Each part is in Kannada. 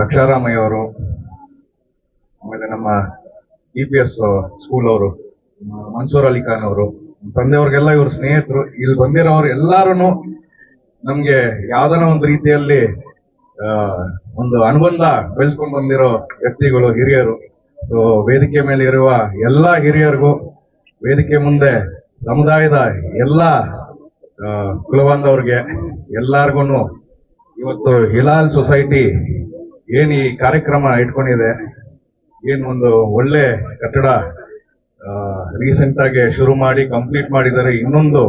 ರಕ್ಷಾರಾಮಯ್ಯ ಅವರು, ಆಮೇಲೆ ನಮ್ಮ EPS ಸ್ಕೂಲ್ ಅವರು, ಮನ್ಸೂರ್ ಅಲಿ ಖಾನ್ ಅವರು, ತಂದೆಯವ್ರಿಗೆಲ್ಲ ಇವರು ಸ್ನೇಹಿತರು. ಇಲ್ಲಿ ಬಂದಿರೋರು ಎಲ್ಲಾರು ನಮ್ಗೆ ಯಾವ್ದನ ಒಂದು ರೀತಿಯಲ್ಲಿ ಒಂದು ಅನುಬಂಧ ಬೆಳೆಸ್ಕೊಂಡು ಬಂದಿರೋ ವ್ಯಕ್ತಿಗಳು, ಹಿರಿಯರು. ಸೊ ವೇದಿಕೆ ಮೇಲೆ ಇರುವ ಎಲ್ಲಾ ಹಿರಿಯರಿಗೂ, ವೇದಿಕೆ ಮುಂದೆ ಸಮುದಾಯದ ಎಲ್ಲಾ ಕುಲಬಾಂಧವ್ರಿಗೆ ಎಲ್ಲಾರ್ಗು ಇವತ್ತು ಹಿಲಾಲ್ ಸೊಸೈಟಿ ಏನ್ ಈ ಕಾರ್ಯಕ್ರಮ ಇಟ್ಕೊಂಡಿದೆ, ಏನ್ ಒಂದು ಒಳ್ಳೆ ಕಟ್ಟಡ ರೀಸೆಂಟ್ ಆಗಿ ಶುರು ಮಾಡಿ ಕಂಪ್ಲೀಟ್ ಮಾಡಿದರೆ. ಇನ್ನೊಂದು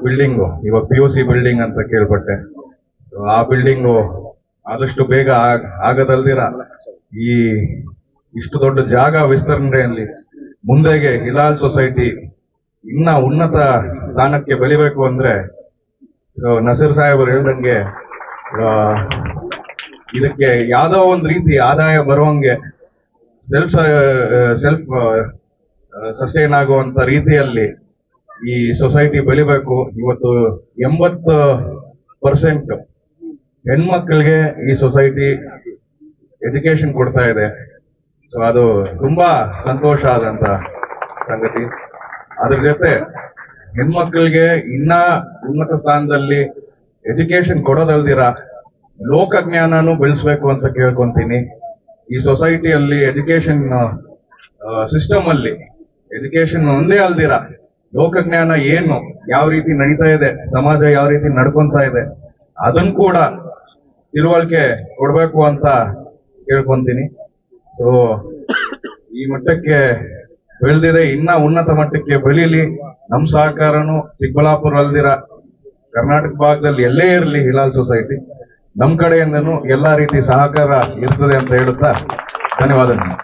ಬಿಲ್ಡಿಂಗು ಇವಾಗ PUC ಬಿಲ್ಡಿಂಗ್ ಅಂತ ಕೇಳ್ಪಟ್ಟೆ. ಆ ಬಿಲ್ಡಿಂಗು ಆದಷ್ಟು ಬೇಗ ಆಗದಲ್ದಿರ ಈ ಇಷ್ಟು ದೊಡ್ಡ ಜಾಗ ವಿಸ್ತರಣೆಯಲ್ಲಿ ಮುಂದೆಗೆ ಹಿಲಾಲ್ ಸೊಸೈಟಿ ಇನ್ನ ಉನ್ನತ ಸ್ಥಾನಕ್ಕೆ ಬೆಳಿಬೇಕು ಅಂದ್ರೆ ನಸೀರ್ ಸಾಹೇಬರು ಹೇಳ್ದಂಗೆ ಇದಕ್ಕೆ ಯಾವ್ದೋ ಒಂದು ರೀತಿ ಆದಾಯ ಬರುವಂಗೆ ಸೆಲ್ಫ್ ಸಸ್ಟೈನ್ ಆಗುವಂತ ರೀತಿಯಲ್ಲಿ ಈ ಸೊಸೈಟಿ ಬೆಳಿಬೇಕು. ಇವತ್ತು 80% ಹೆಣ್ಮಕ್ಳಿಗೆ ಈ ಸೊಸೈಟಿ ಎಜುಕೇಶನ್ ಕೊಡ್ತಾ ಇದೆ. ಸೊ ಅದು ತುಂಬಾ ಸಂತೋಷ ಆದಂತ ಸಂಗತಿ. ಅದ್ರ ಜೊತೆ ಹೆಣ್ಮಕ್ಳಿಗೆ ಇನ್ನ ಉನ್ನತ ಸ್ಥಾನದಲ್ಲಿ ಎಜುಕೇಶನ್ ಕೊಡೋದಲ್ದಿರ ಲೋಕ ಜ್ಞಾನನೂ ಬೆಳೆಸ್ಬೇಕು ಅಂತ ಕೇಳ್ಕೊಂತೀನಿ. ಈ ಸೊಸೈಟಿಯಲ್ಲಿ ಎಜುಕೇಶನ್ ಸಿಸ್ಟಮ್ ಅಲ್ಲಿ ಎಜುಕೇಶನ್ ಒಂದೇ ಅಲ್ದಿರ ಲೋಕಜ್ಞಾನ ಏನು, ಯಾವ ರೀತಿ ನಡೀತಾ ಇದೆ, ಸಮಾಜ ಯಾವ ರೀತಿ ನಡ್ಕೊಂತಾ ಇದೆ, ಅದನ್ನು ಕೂಡ ತಿಳುವಳಿಕೆ ಕೊಡ್ಬೇಕು ಅಂತ ಕೇಳ್ಕೊಂತೀನಿ. ಸೊ ಈ ಮಟ್ಟಕ್ಕೆ ಬೆಳೆದಿದೆ, ಇನ್ನ ಉನ್ನತ ಮಟ್ಟಕ್ಕೆ ಬೆಳೀಲಿ. ನಮ್ ಸಹಕಾರನು ಚಿಕ್ಕಬಳ್ಳಾಪುರ ಅಲ್ದಿರ ಕರ್ನಾಟಕ ಭಾಗದಲ್ಲಿ ಎಲ್ಲೇ ಇರಲಿ ಹಿಲಾಲ್ ಸೊಸೈಟಿ ನಮ್ ಕಡೆಯಿಂದನೂ ಎಲ್ಲಾ ರೀತಿ ಸಹಕಾರ ಇರ್ತದೆ ಅಂತ ಹೇಳುತ್ತಾ ಧನ್ಯವಾದ.